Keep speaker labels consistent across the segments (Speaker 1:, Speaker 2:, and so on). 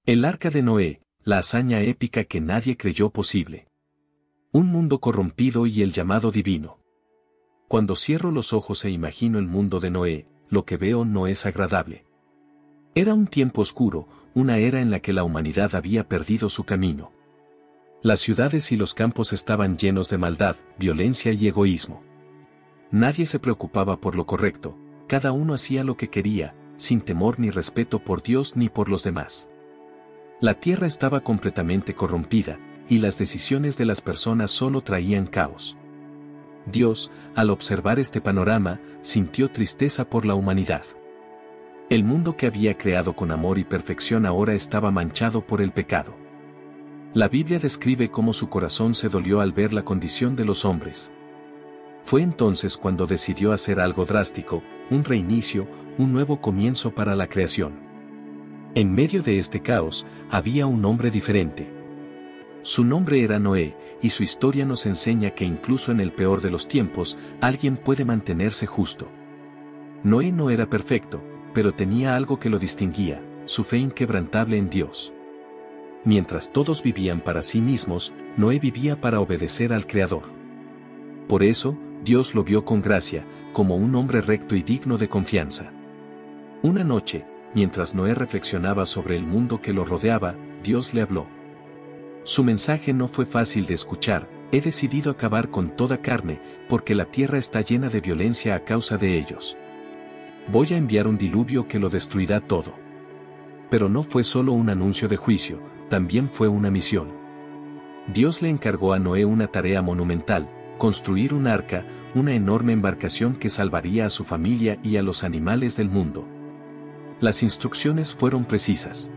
Speaker 1: El Arca de Noé, la hazaña épica que nadie creyó posible. Un mundo corrompido y el llamado divino. Cuando cierro los ojos e imagino el mundo de Noé, lo que veo no es agradable. Era un tiempo oscuro, una era en la que la humanidad había perdido su camino. Las ciudades y los campos estaban llenos de maldad, violencia y egoísmo. Nadie se preocupaba por lo correcto, cada uno hacía lo que quería, sin temor ni respeto por Dios ni por los demás. La tierra estaba completamente corrompida, y las decisiones de las personas solo traían caos. Dios, al observar este panorama, sintió tristeza por la humanidad. El mundo que había creado con amor y perfección ahora estaba manchado por el pecado. La Biblia describe cómo su corazón se dolió al ver la condición de los hombres. Fue entonces cuando decidió hacer algo drástico, un reinicio, un nuevo comienzo para la creación. En medio de este caos, había un hombre diferente. Su nombre era Noé, y su historia nos enseña que incluso en el peor de los tiempos, alguien puede mantenerse justo. Noé no era perfecto, pero tenía algo que lo distinguía, su fe inquebrantable en Dios. Mientras todos vivían para sí mismos, Noé vivía para obedecer al Creador. Por eso, Dios lo vio con gracia, como un hombre recto y digno de confianza. Una noche, mientras Noé reflexionaba sobre el mundo que lo rodeaba, Dios le habló. Su mensaje no fue fácil de escuchar: he decidido acabar con toda carne, porque la tierra está llena de violencia a causa de ellos. Voy a enviar un diluvio que lo destruirá todo. Pero no fue solo un anuncio de juicio, también fue una misión. Dios le encargó a Noé una tarea monumental: construir un arca, una enorme embarcación que salvaría a su familia y a los animales del mundo. Las instrucciones fueron precisas.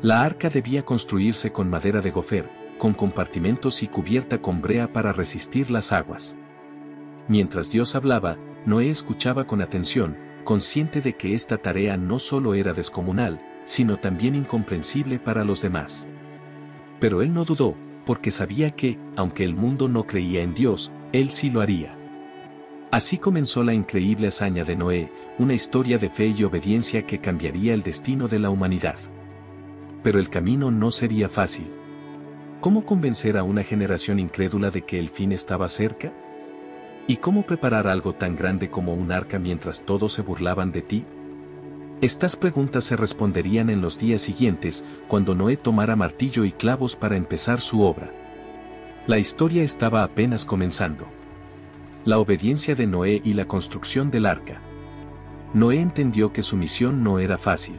Speaker 1: La arca debía construirse con madera de gofer, con compartimentos y cubierta con brea para resistir las aguas. Mientras Dios hablaba, Noé escuchaba con atención, consciente de que esta tarea no solo era descomunal, sino también incomprensible para los demás. Pero él no dudó, porque sabía que, aunque el mundo no creía en Dios, él sí lo haría. Así comenzó la increíble hazaña de Noé, una historia de fe y obediencia que cambiaría el destino de la humanidad. Pero el camino no sería fácil. ¿Cómo convencer a una generación incrédula de que el fin estaba cerca? ¿Y cómo preparar algo tan grande como un arca mientras todos se burlaban de ti? Estas preguntas se responderían en los días siguientes, cuando Noé tomara martillo y clavos para empezar su obra. La historia estaba apenas comenzando. La obediencia de Noé y la construcción del arca. Noé entendió que su misión no era fácil.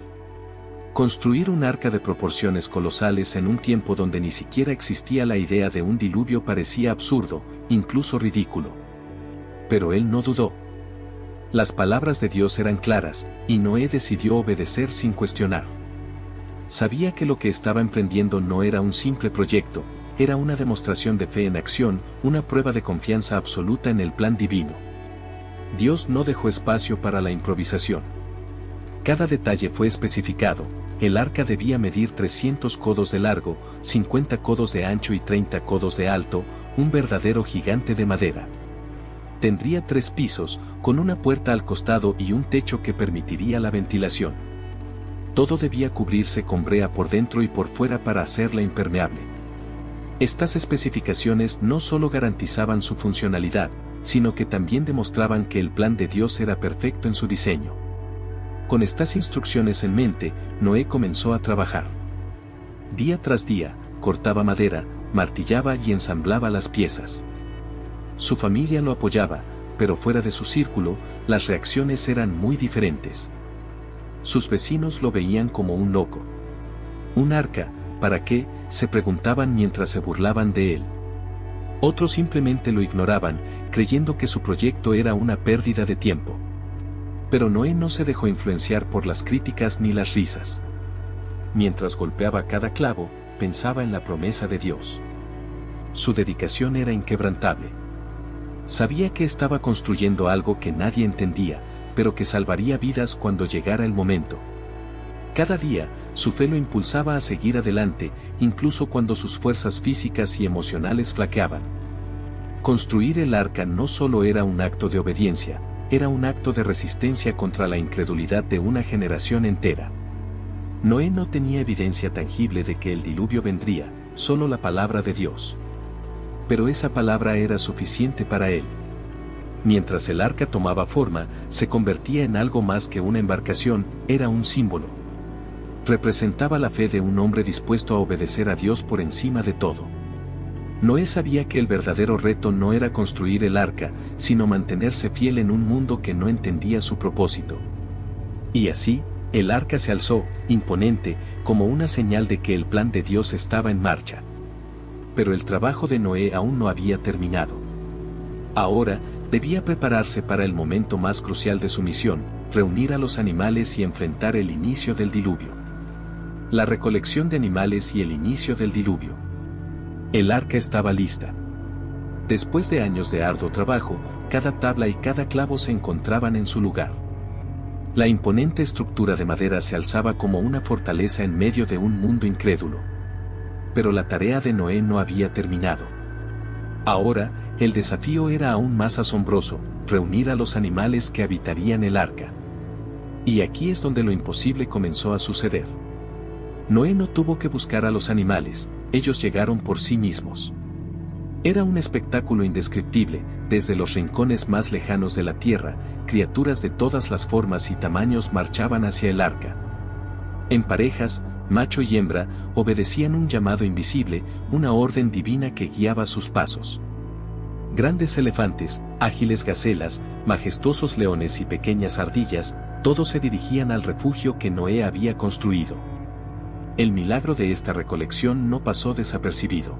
Speaker 1: Construir un arca de proporciones colosales en un tiempo donde ni siquiera existía la idea de un diluvio parecía absurdo, incluso ridículo. Pero él no dudó. Las palabras de Dios eran claras, y Noé decidió obedecer sin cuestionar. Sabía que lo que estaba emprendiendo no era un simple proyecto, era una demostración de fe en acción, una prueba de confianza absoluta en el plan divino. Dios no dejó espacio para la improvisación. Cada detalle fue especificado: el arca debía medir 300 codos de largo, 50 codos de ancho y 30 codos de alto, un verdadero gigante de madera. Tendría 3 pisos, con una puerta al costado y un techo que permitiría la ventilación. Todo debía cubrirse con brea por dentro y por fuera para hacerla impermeable. Estas especificaciones no solo garantizaban su funcionalidad, sino que también demostraban que el plan de Dios era perfecto en su diseño. Con estas instrucciones en mente, Noé comenzó a trabajar. Día tras día, cortaba madera, martillaba y ensamblaba las piezas. Su familia lo apoyaba, pero fuera de su círculo, las reacciones eran muy diferentes. Sus vecinos lo veían como un loco. ¿Un arca? ¿Para qué?, se preguntaban mientras se burlaban de él. Otros simplemente lo ignoraban, creyendo que su proyecto era una pérdida de tiempo. Pero Noé no se dejó influenciar por las críticas ni las risas. Mientras golpeaba cada clavo, pensaba en la promesa de Dios. Su dedicación era inquebrantable. Sabía que estaba construyendo algo que nadie entendía, pero que salvaría vidas cuando llegara el momento. Cada día, su fe lo impulsaba a seguir adelante, incluso cuando sus fuerzas físicas y emocionales flaqueaban. Construir el arca no solo era un acto de obediencia, era un acto de resistencia contra la incredulidad de una generación entera. Noé no tenía evidencia tangible de que el diluvio vendría, solo la palabra de Dios. Pero esa palabra era suficiente para él. Mientras el arca tomaba forma, se convertía en algo más que una embarcación, era un símbolo. Representaba la fe de un hombre dispuesto a obedecer a Dios por encima de todo. Noé sabía que el verdadero reto no era construir el arca, sino mantenerse fiel en un mundo que no entendía su propósito. Y así, el arca se alzó, imponente, como una señal de que el plan de Dios estaba en marcha. Pero el trabajo de Noé aún no había terminado. Ahora, debía prepararse para el momento más crucial de su misión, reunir a los animales y enfrentar el inicio del diluvio. La recolección de animales y el inicio del diluvio. El arca estaba lista. Después de años de arduo trabajo, cada tabla y cada clavo se encontraban en su lugar. La imponente estructura de madera se alzaba como una fortaleza en medio de un mundo incrédulo. Pero la tarea de Noé no había terminado. Ahora, el desafío era aún más asombroso, reunir a los animales que habitarían el arca. Y aquí es donde lo imposible comenzó a suceder. Noé no tuvo que buscar a los animales, ellos llegaron por sí mismos. Era un espectáculo indescriptible, desde los rincones más lejanos de la tierra, criaturas de todas las formas y tamaños marchaban hacia el arca. En parejas, macho y hembra, obedecían un llamado invisible, una orden divina que guiaba sus pasos. Grandes elefantes, ágiles gacelas, majestuosos leones y pequeñas ardillas, todos se dirigían al refugio que Noé había construido. El milagro de esta recolección no pasó desapercibido.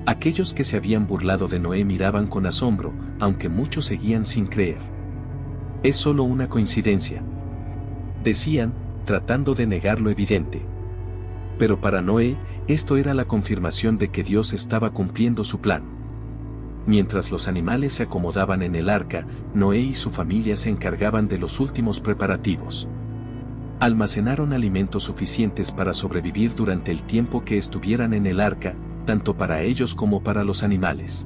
Speaker 1: Aquellos que se habían burlado de Noé miraban con asombro, aunque muchos seguían sin creer. Es solo una coincidencia, decían, tratando de negar lo evidente. Pero para Noé, esto era la confirmación de que Dios estaba cumpliendo su plan. Mientras los animales se acomodaban en el arca, Noé y su familia se encargaban de los últimos preparativos. Almacenaron alimentos suficientes para sobrevivir durante el tiempo que estuvieran en el arca, tanto para ellos como para los animales.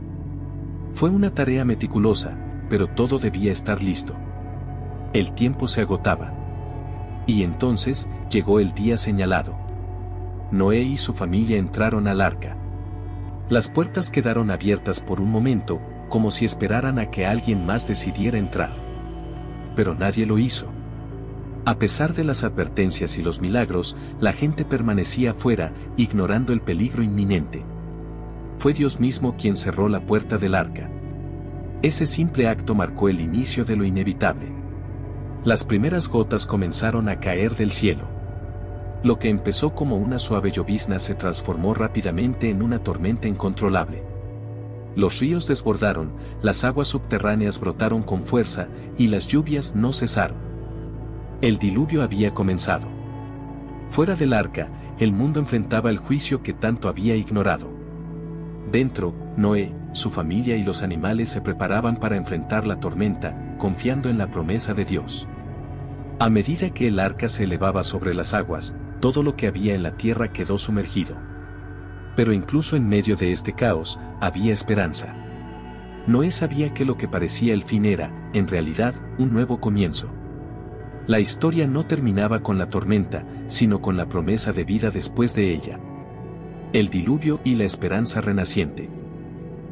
Speaker 1: Fue una tarea meticulosa, pero todo debía estar listo. El tiempo se agotaba. Y entonces, llegó el día señalado. Noé y su familia entraron al arca. Las puertas quedaron abiertas por un momento, como si esperaran a que alguien más decidiera entrar. Pero nadie lo hizo. A pesar de las advertencias y los milagros, la gente permanecía afuera, ignorando el peligro inminente. Fue Dios mismo quien cerró la puerta del arca. Ese simple acto marcó el inicio de lo inevitable. Las primeras gotas comenzaron a caer del cielo. Lo que empezó como una suave llovizna se transformó rápidamente en una tormenta incontrolable. Los ríos desbordaron, las aguas subterráneas brotaron con fuerza, y las lluvias no cesaron. El diluvio había comenzado. Fuera del arca, el mundo enfrentaba el juicio que tanto había ignorado. Dentro, Noé, su familia y los animales se preparaban para enfrentar la tormenta, confiando en la promesa de Dios. A medida que el arca se elevaba sobre las aguas, todo lo que había en la tierra quedó sumergido. Pero incluso en medio de este caos, había esperanza. Noé sabía que lo que parecía el fin era, en realidad, un nuevo comienzo. La historia no terminaba con la tormenta, sino con la promesa de vida después de ella. El diluvio y la esperanza renaciente.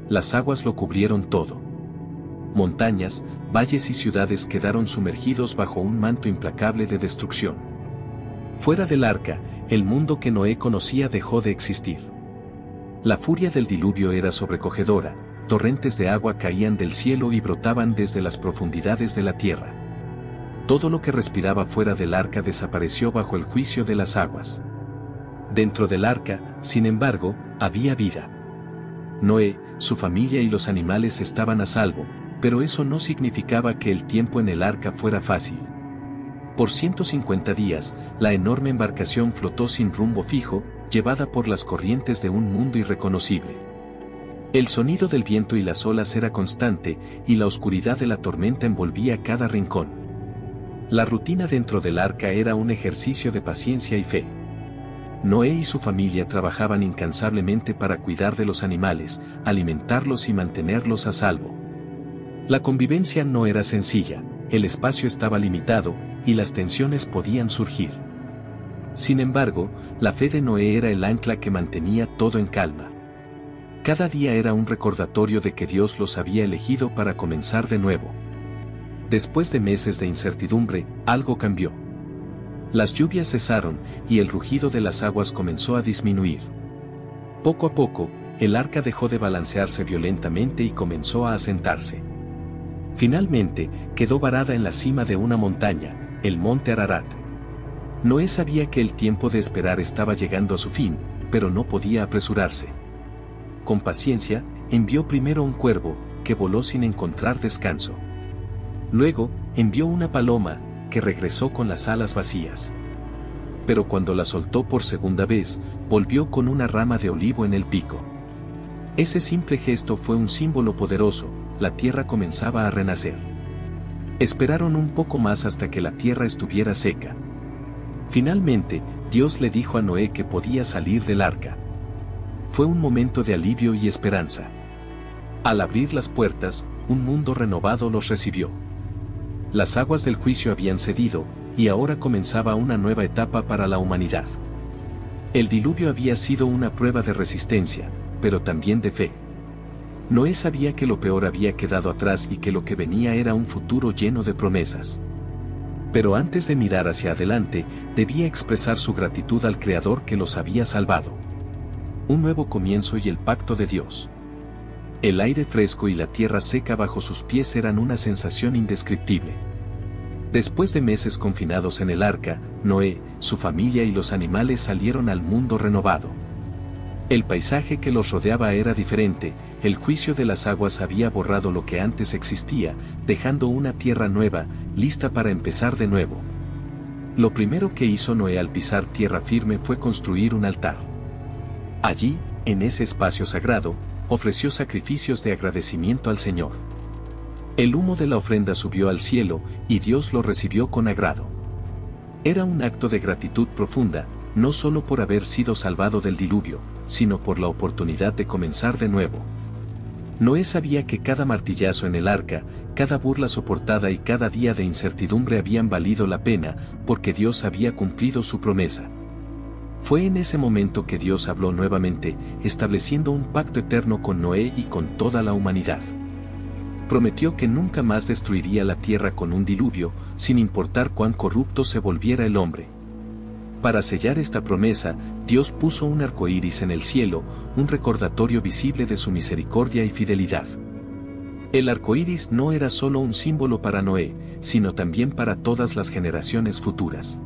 Speaker 1: Las aguas lo cubrieron todo. Montañas, valles y ciudades quedaron sumergidos bajo un manto implacable de destrucción. Fuera del arca, el mundo que Noé conocía dejó de existir. La furia del diluvio era sobrecogedora, torrentes de agua caían del cielo y brotaban desde las profundidades de la tierra. Todo lo que respiraba fuera del arca desapareció bajo el juicio de las aguas. Dentro del arca, sin embargo, había vida. Noé, su familia y los animales estaban a salvo, pero eso no significaba que el tiempo en el arca fuera fácil. Por 150 días, la enorme embarcación flotó sin rumbo fijo, llevada por las corrientes de un mundo irreconocible. El sonido del viento y las olas era constante, y la oscuridad de la tormenta envolvía cada rincón. La rutina dentro del arca era un ejercicio de paciencia y fe. Noé y su familia trabajaban incansablemente para cuidar de los animales, alimentarlos y mantenerlos a salvo. La convivencia no era sencilla, el espacio estaba limitado, y las tensiones podían surgir. Sin embargo, la fe de Noé era el ancla que mantenía todo en calma. Cada día era un recordatorio de que Dios los había elegido para comenzar de nuevo. Después de meses de incertidumbre, algo cambió. Las lluvias cesaron y el rugido de las aguas comenzó a disminuir. Poco a poco, el arca dejó de balancearse violentamente y comenzó a asentarse. Finalmente, quedó varada en la cima de una montaña, el monte Ararat. Noé sabía que el tiempo de esperar estaba llegando a su fin, pero no podía apresurarse. Con paciencia, envió primero un cuervo, que voló sin encontrar descanso. Luego, envió una paloma, que regresó con las alas vacías. Pero cuando la soltó por segunda vez, volvió con una rama de olivo en el pico. Ese simple gesto fue un símbolo poderoso, la tierra comenzaba a renacer. Esperaron un poco más hasta que la tierra estuviera seca. Finalmente, Dios le dijo a Noé que podía salir del arca. Fue un momento de alivio y esperanza. Al abrir las puertas, un mundo renovado los recibió. Las aguas del juicio habían cedido, y ahora comenzaba una nueva etapa para la humanidad. El diluvio había sido una prueba de resistencia, pero también de fe. Noé sabía que lo peor había quedado atrás y que lo que venía era un futuro lleno de promesas. Pero antes de mirar hacia adelante, debía expresar su gratitud al Creador que los había salvado. Un nuevo comienzo y el pacto de Dios. El aire fresco y la tierra seca bajo sus pies eran una sensación indescriptible. Después de meses confinados en el arca, Noé, su familia y los animales salieron al mundo renovado. El paisaje que los rodeaba era diferente, el juicio de las aguas había borrado lo que antes existía, dejando una tierra nueva, lista para empezar de nuevo. Lo primero que hizo Noé al pisar tierra firme fue construir un altar. Allí, en ese espacio sagrado, ofreció sacrificios de agradecimiento al Señor. El humo de la ofrenda subió al cielo, y Dios lo recibió con agrado. Era un acto de gratitud profunda, no solo por haber sido salvado del diluvio, sino por la oportunidad de comenzar de nuevo. Noé sabía que cada martillazo en el arca, cada burla soportada y cada día de incertidumbre habían valido la pena, porque Dios había cumplido su promesa. Fue en ese momento que Dios habló nuevamente, estableciendo un pacto eterno con Noé y con toda la humanidad. Prometió que nunca más destruiría la tierra con un diluvio, sin importar cuán corrupto se volviera el hombre. Para sellar esta promesa, Dios puso un arco iris en el cielo, un recordatorio visible de su misericordia y fidelidad. El arco iris no era solo un símbolo para Noé, sino también para todas las generaciones futuras.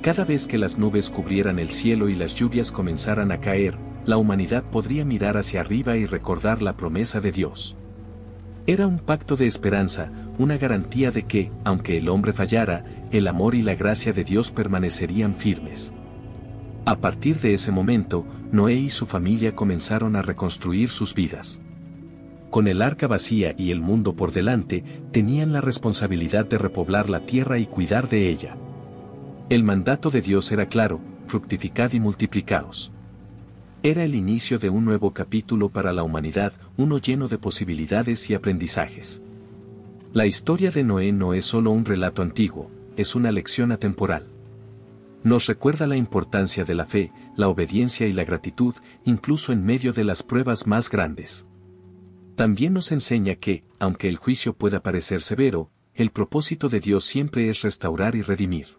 Speaker 1: Cada vez que las nubes cubrieran el cielo y las lluvias comenzaran a caer, la humanidad podría mirar hacia arriba y recordar la promesa de Dios. Era un pacto de esperanza, una garantía de que, aunque el hombre fallara, el amor y la gracia de Dios permanecerían firmes. A partir de ese momento, Noé y su familia comenzaron a reconstruir sus vidas. Con el arca vacía y el mundo por delante, tenían la responsabilidad de repoblar la tierra y cuidar de ella. El mandato de Dios era claro: fructificad y multiplicaos. Era el inicio de un nuevo capítulo para la humanidad, uno lleno de posibilidades y aprendizajes. La historia de Noé no es solo un relato antiguo, es una lección atemporal. Nos recuerda la importancia de la fe, la obediencia y la gratitud, incluso en medio de las pruebas más grandes. También nos enseña que, aunque el juicio pueda parecer severo, el propósito de Dios siempre es restaurar y redimir.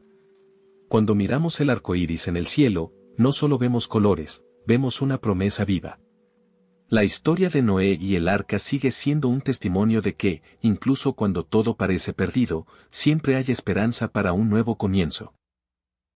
Speaker 1: Cuando miramos el arco iris en el cielo, no solo vemos colores, vemos una promesa viva. La historia de Noé y el arca sigue siendo un testimonio de que, incluso cuando todo parece perdido, siempre hay esperanza para un nuevo comienzo.